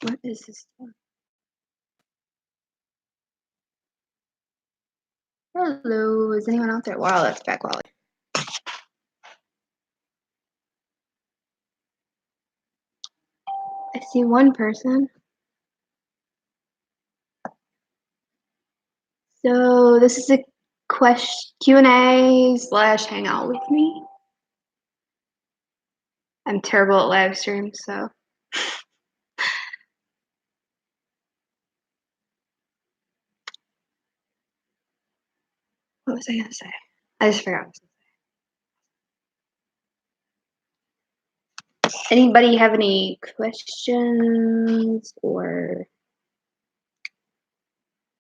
What is this? Hello, is anyone out there? Wow, that's bad quality. I see one person. So this is a Q&A / hangout with me. I'm terrible at live streams, so. What was I gonna say? I just forgot. Anybody have any questions, or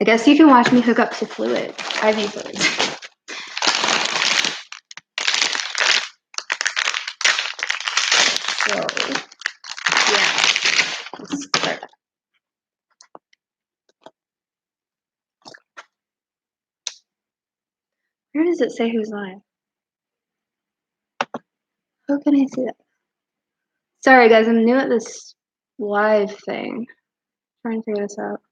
I guess you can watch me hook up to fluid, IV fluids. So yeah, let's start. Where does it say who's live? How can I see that? Sorry guys, I'm new at this live thing. Trying to figure this out.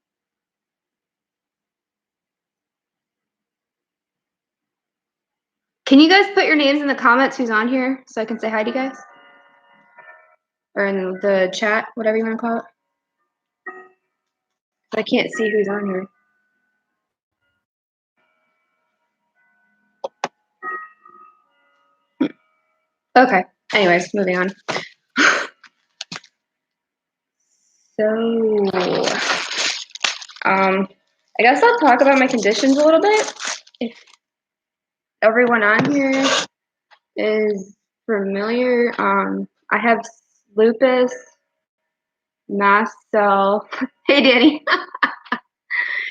Can you guys put your names in the comments who's on here so I can say hi to you guys? Or in the chat, whatever you want to call it. But I can't see who's on here. Okay, anyways, moving on. So, I guess I'll talk about my conditions a little bit. If everyone on here is familiar, I have lupus, mast cell. Hey, Danny.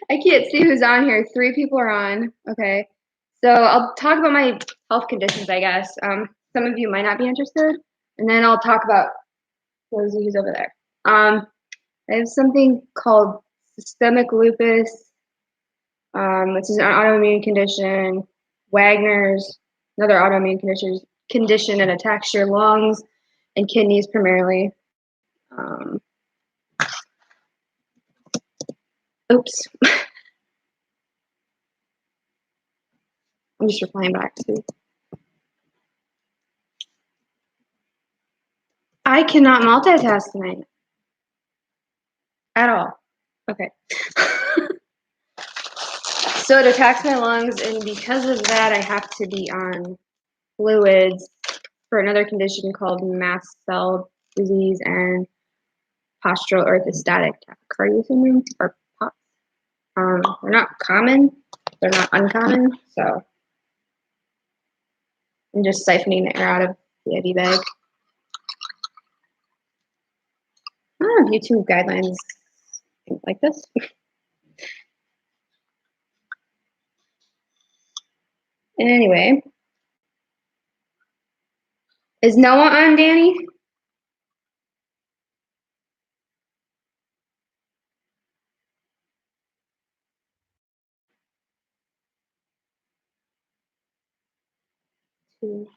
I can't see who's on here. 3 people are on. Okay. So I'll talk about my health conditions, I guess. Some of you might not be interested. And then I'll talk about Rosie who's over there. I have something called systemic lupus, which is an autoimmune condition. Wagner's, another autoimmune condition, and attacks your lungs and kidneys primarily. Oops. I'm just replying back to. I cannot multitask tonight. At all. Okay. So it attacks my lungs, and because of that, I have to be on fluids for another condition called mast cell disease and postural orthostatic tachycardia syndrome, or POTS. They're not common, they're not uncommon, so I'm just siphoning the air out of the IV bag. I don't know if YouTube guidelines like this. Anyway, is Noah on, Danny? Who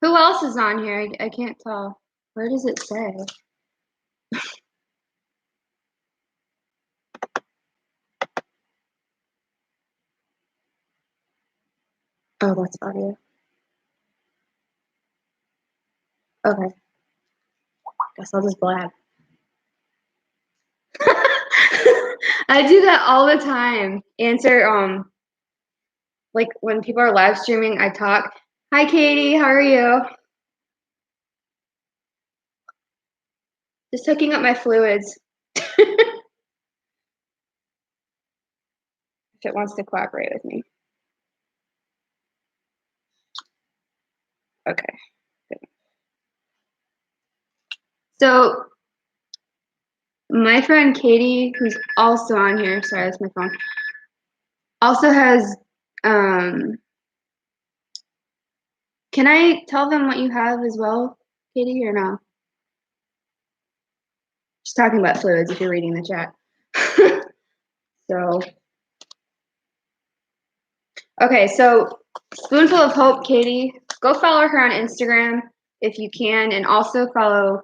else is on here? I can't tell. Where does it say? Oh, that's audio. Okay. Guess I'll just blab. I do that all the time. Answer, like when people are live streaming, I talk. Hi, Katie. How are you? Just hooking up my fluids. If it wants to cooperate with me. Okay. Good. So my friend Katie, who's also on here, sorry, that's my phone, also has, can I tell them what you have as well, Katie, or no? Just talking about fluids if you're reading the chat. So, okay, so Spoonful of Hope, Katie, go follow her on Instagram if you can, and also follow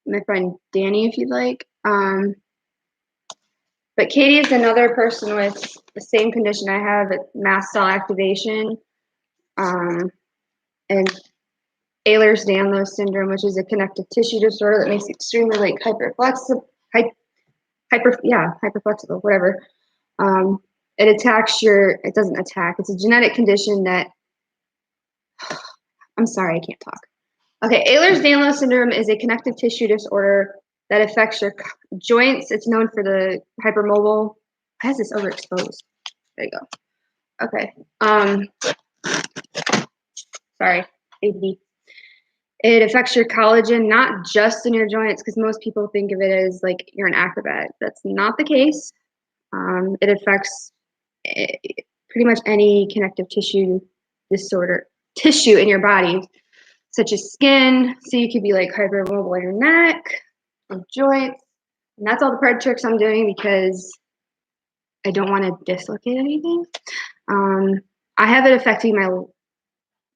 my friend Danny, if you'd like. But Katie is another person with the same condition I have, mast cell activation, and Ehlers-Danlos syndrome, which is a connective tissue disorder that makes you extremely like hyperflexible, whatever. It attacks it doesn't attack, it's a genetic condition that, I'm sorry, I can't talk. Okay, Ehlers-Danlos syndrome is a connective tissue disorder that affects your joints. It's known for the hypermobile. Why is this overexposed? There you go. Okay. Sorry, ADD. It affects your collagen, not just in your joints, because most people think of it as like you're an acrobat. That's not the case. It affects pretty much any connective tissue tissue in your body, such as skin. So you could be like hypermobile in your neck, or joints. And that's all the part tricks I'm doing because I don't want to dislocate anything. I have it affecting my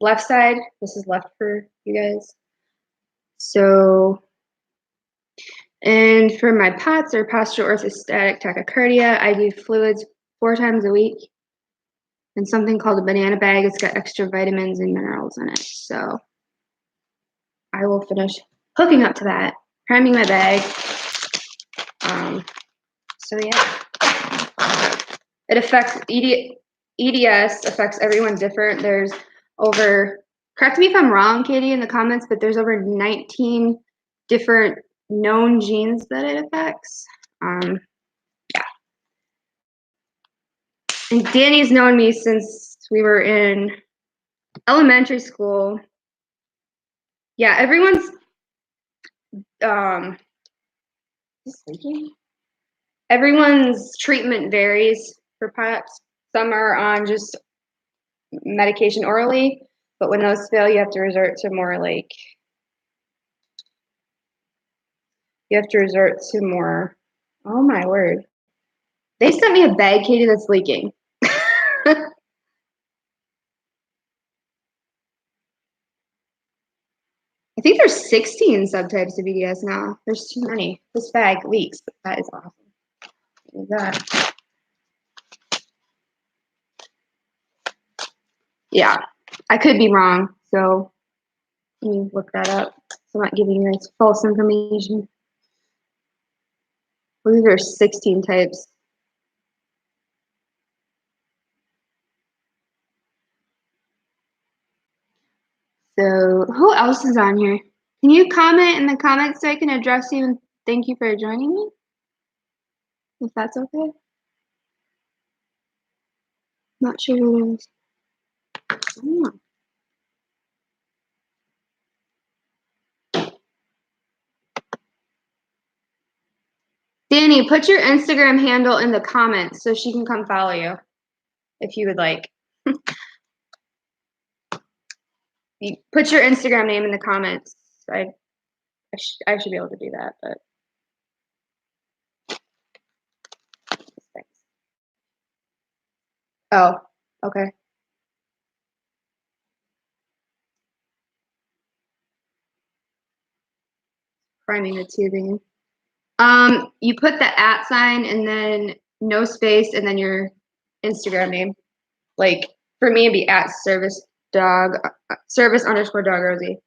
left side. This is left for you guys. So, and for my POTS or postural orthostatic tachycardia, I do fluids 4 times a week and something called a banana bag. It's got extra vitamins and minerals in it. So I will finish hooking up to that, priming my bag. So yeah, it affects EDS affects everyone different. There's correct me if I'm wrong, Katie, in the comments, but there's over 19 different known genes that it affects. Yeah. And Danny's known me since we were in elementary school. Yeah, everyone's everyone's treatment varies for POTS. Some are on just medication orally, but when those fail, you have to resort to more like, oh my word. They sent me a bag, Katie, that's leaking. I think there's 16 subtypes of EDS now. There's too many. This bag leaks, but that is awesome. Look at that. Yeah, I could be wrong, so let me look that up. So I'm not giving you guys false information. I believe there's 16 types. So who else is on here? Can you comment in the comments so I can address you and thank you for joining me? If that's okay. Not sure who it is. Oh. Danny, put your Instagram handle in the comments so she can come follow you if you would like. Put your Instagram name in the comments. I should be able to do that, but thanks. Oh, okay. Priming the tubing. You put the @ sign and then no space and then your Instagram name. Like for me, it'd be @service_dog Rosie.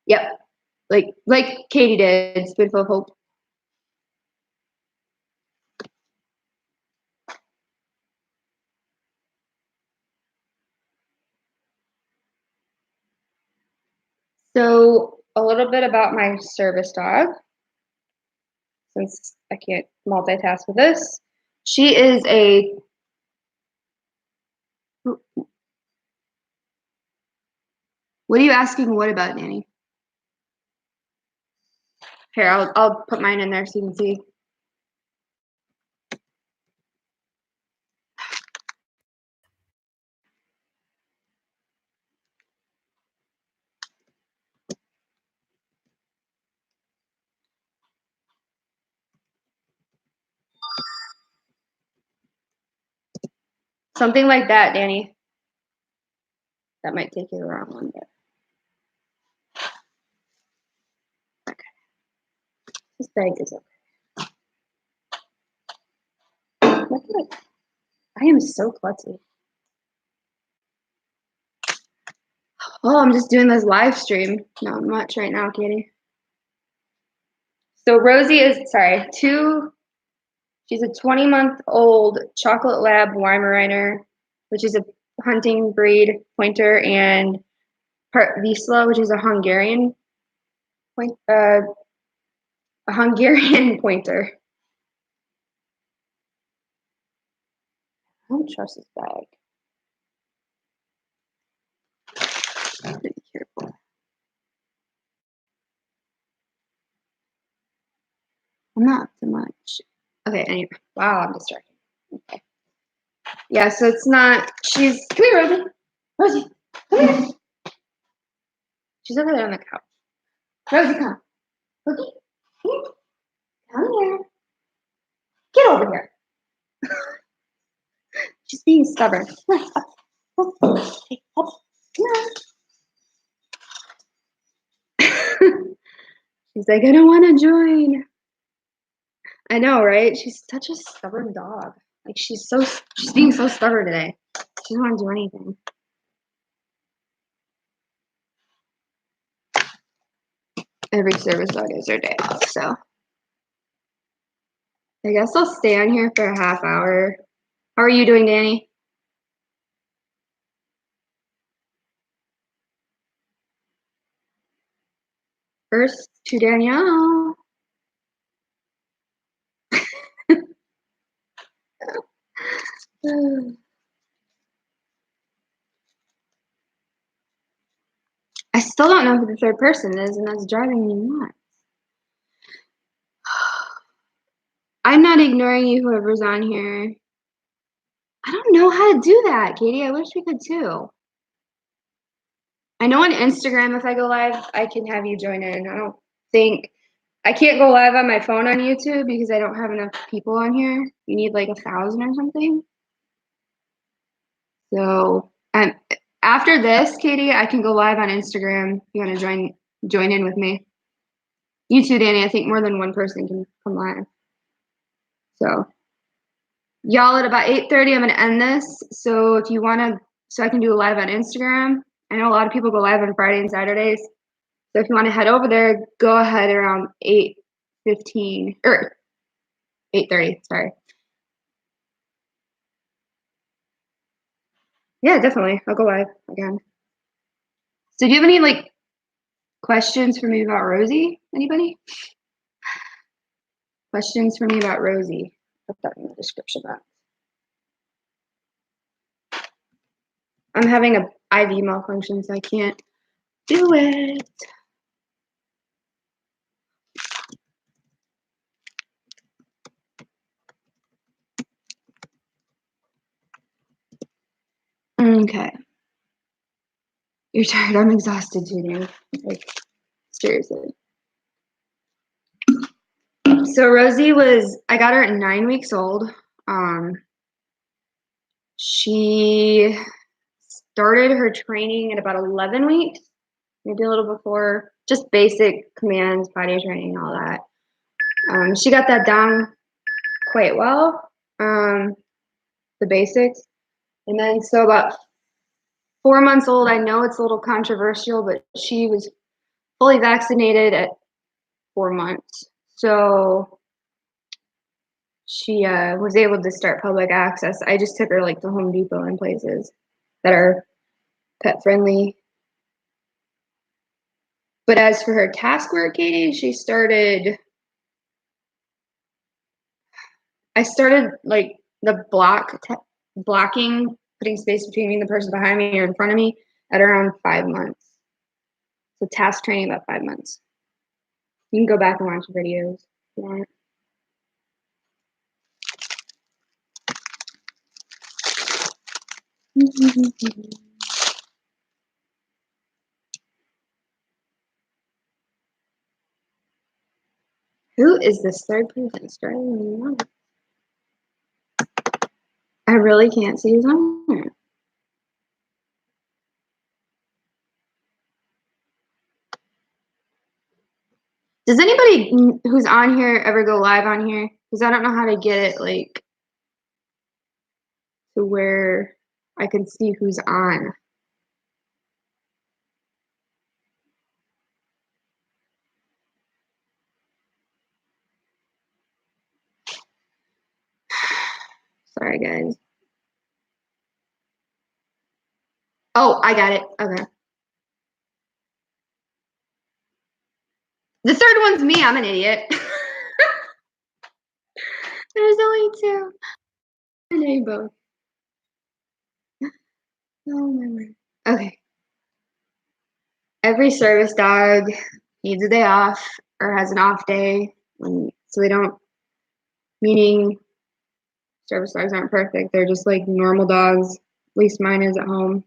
Yep, like Katie did. Spoonful of Hope. So a little bit about my service dog, since I can't multitask with this. She is a What are you asking what about, Danny? Here, I'll put mine in there so you can see. Something like that, Danny. That might take you the wrong one, but This bag is okay. Look at it. I am so klutzy. Oh, I'm just doing this live stream. Not much right now, Katie. So Rosie is, she's a 20-month-old chocolate lab Weimaraner, which is a hunting breed pointer, and part Vizsla, which is a Hungarian pointer. I don't trust this bag. I have to be careful. I'm not so much. Okay, anyway. Wow, I'm distracted. Okay. Yeah, so it's not, come here, Rosie. Rosie, come here. She's over there on the couch. Rosie, come. Rosie, come here. Get over here. She's being stubborn. Come on, up. Okay, up. Come on. She's like, I don't want to join. I know, right? She's such a stubborn dog. Like she's being so stubborn today. She doesn't want to do anything. Every service dog has their day off, so I guess I'll stay on here for a half hour. How are you doing, Danny? First to Danielle. I still don't know who the third person is, and that's driving me nuts. I'm not ignoring you, whoever's on here. I don't know how to do that, Katie. I wish we could too. I know on Instagram, if I go live, I can have you join in. I can't go live on my phone on YouTube because I don't have enough people on here. You need like 1,000 or something. So after this, Katie, I can go live on Instagram if you want to join in with me. You too, Danny. I think more than one person can come live. So y'all, at about 8:30, I'm going to end this. So if you want to, so I can do a live on Instagram. I know a lot of people go live on Friday and Saturdays. So if you want to head over there, go ahead around 8:15 or 8:30. Sorry. Yeah, definitely. I'll go live again. So do you have any like questions for me about Rosie? Anybody? Questions for me about Rosie? Put that in the description box. I'm having a IV malfunction, so I can't do it. Okay. You're tired. I'm exhausted too, dude. Like, seriously. So Rosie I got her at 9 weeks old. She started her training at about 11 weeks, maybe a little before, just basic commands, potty training, all that. She got that down quite well, the basics. And then so about 4 months old, I know it's a little controversial, but she was fully vaccinated at 4 months. So she was able to start public access. I just took her like to Home Depot and places that are pet friendly. But as for her task work, Katie, I started like the blocking, putting space between the person behind me or in front of me at around 5 months. So task training about 5 months. You can go back and watch the videos if you want. Who is this third person starting me? I really can't see his owner. Does anybody who's on here ever go live on here? Because I don't know how to get it like to where I can see who's on. Sorry, guys. Oh, I got it. Okay. The third one's me. I'm an idiot. There's only two. I know both. Oh my word. Okay. Every service dog needs a day off or has an off day, so they don't. Meaning, service dogs aren't perfect. They're just like normal dogs. At least mine is at home.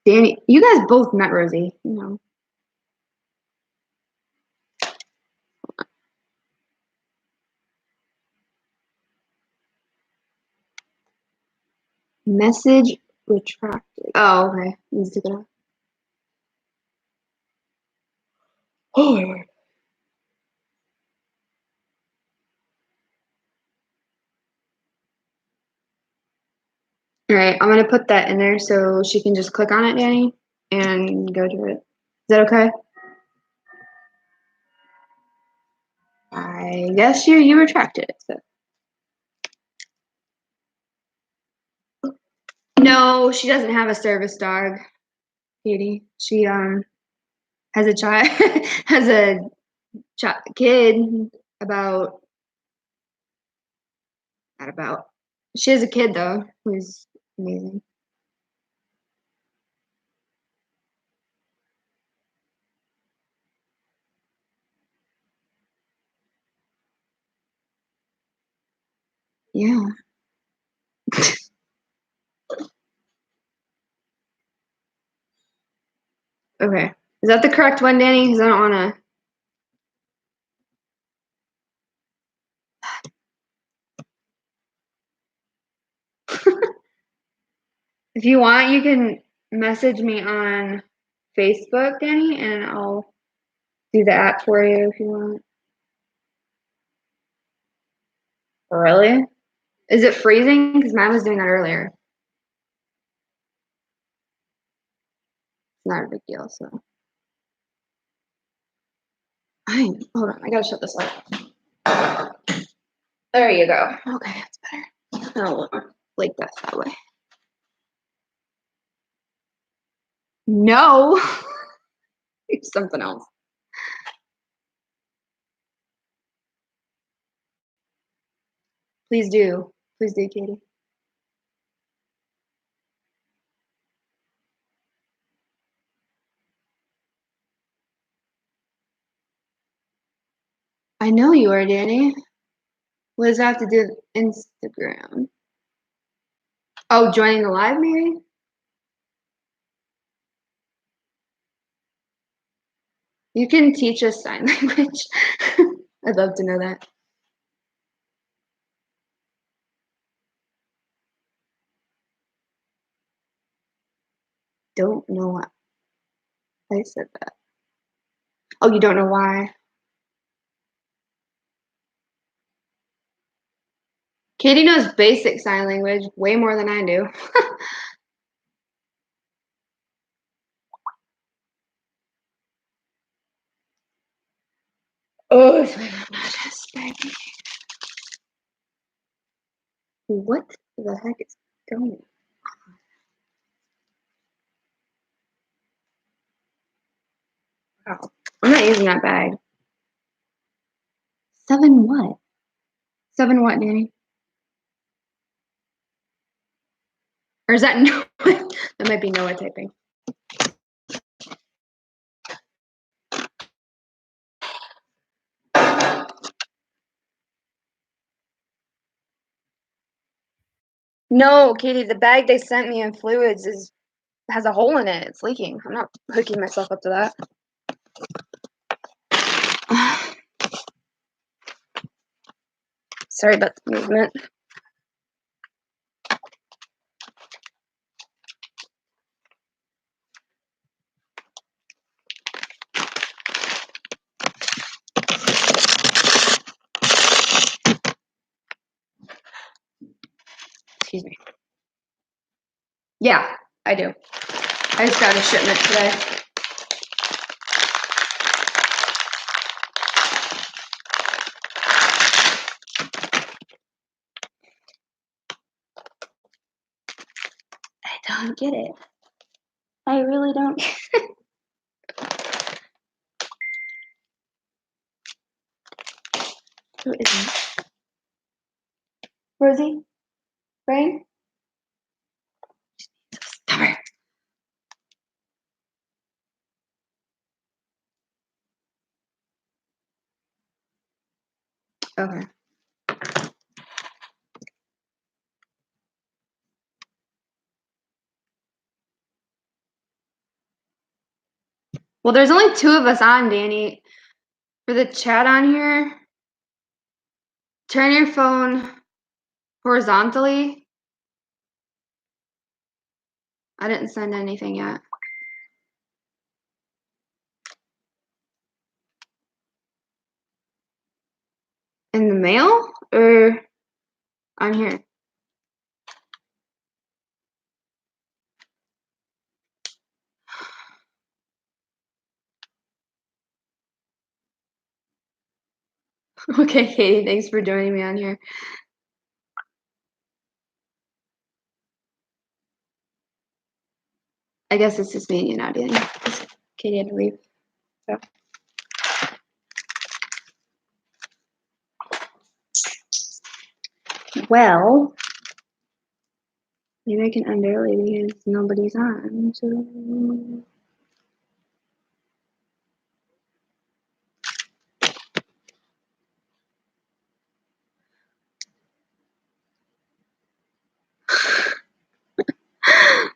Danny, you guys both met Rosie, you know. Message retracted. Oh, okay. Let's take it off. Oh my word. All right, I'm gonna put that in there so she can just click on it, Danny, and go to it. Is that okay? I guess you retracted it. So. No, she doesn't have a service dog, Katie. She has a child, has a kid about, not about. She has a kid though, who's amazing. Yeah. Okay. Is that the correct one, Danny? Because I don't want to. If you want, you can message me on Facebook, Danny, and I'll do the app for you if you want. Really? Is it freezing? Because mine was doing that earlier. It's not a big deal, so. Hold on, I gotta shut this off. There you go. Okay, that's better. Oh, like that way. No. It's something else. Please do. Please do, Katie. I know you are, Danny. What does that have to do with Instagram? Oh, joining the live, Mary? You can teach us sign language. I'd love to know that. Don't know why I said that. Oh, you don't know why? Katie knows basic sign language way more than I do. Oh, it's what the heck is going on? Wow. I'm not using that bag. 7 what? 7 what, Danny? Or is that Noah? That might be Noah typing. No, Katie, the bag they sent me in fluids has a hole in it. It's leaking. I'm not hooking myself up to that. Sorry about the movement. Yeah, I do. I just got a shipment today. I don't get it. I really don't get it. Who is it? Rosie? Brian? Stubborn. Okay. Well, there's only 2 of us on, Danny. For the chat on here, turn your phone horizontally. I didn't send anything yet. In the mail or on here? Okay, Katie, thanks for joining me on here. I guess it's just me and you now, Danny. Katie had to leave. So. Well, maybe I can end early because nobody's on. So.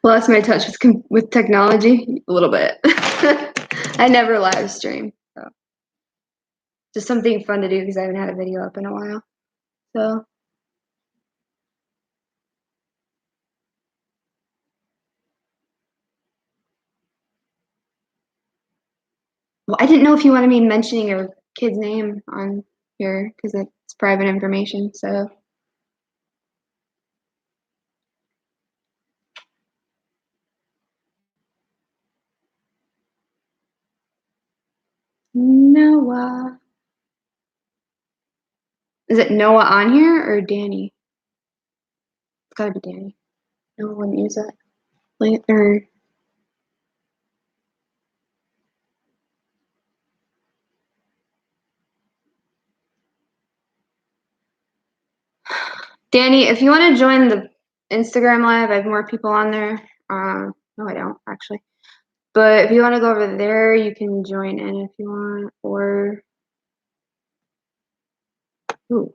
Lost my touch with technology a little bit. I never live stream, so just something fun to do because I haven't had a video up in a while. So. Well, I didn't know if you wanted me mentioning your kid's name on here because it's private information. So. Noah. Is it Noah on here or Danny? It's gotta be Danny. No one wouldn't use that. Or Danny, if you want to join the Instagram live, I have more people on there. No, I don't actually. But if you want to go over there, you can join in if you want. Or ooh.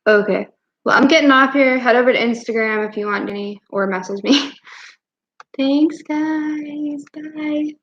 Okay. Well, I'm getting off here. Head over to Instagram if you want, Danny, or message me. Thanks, guys. Bye.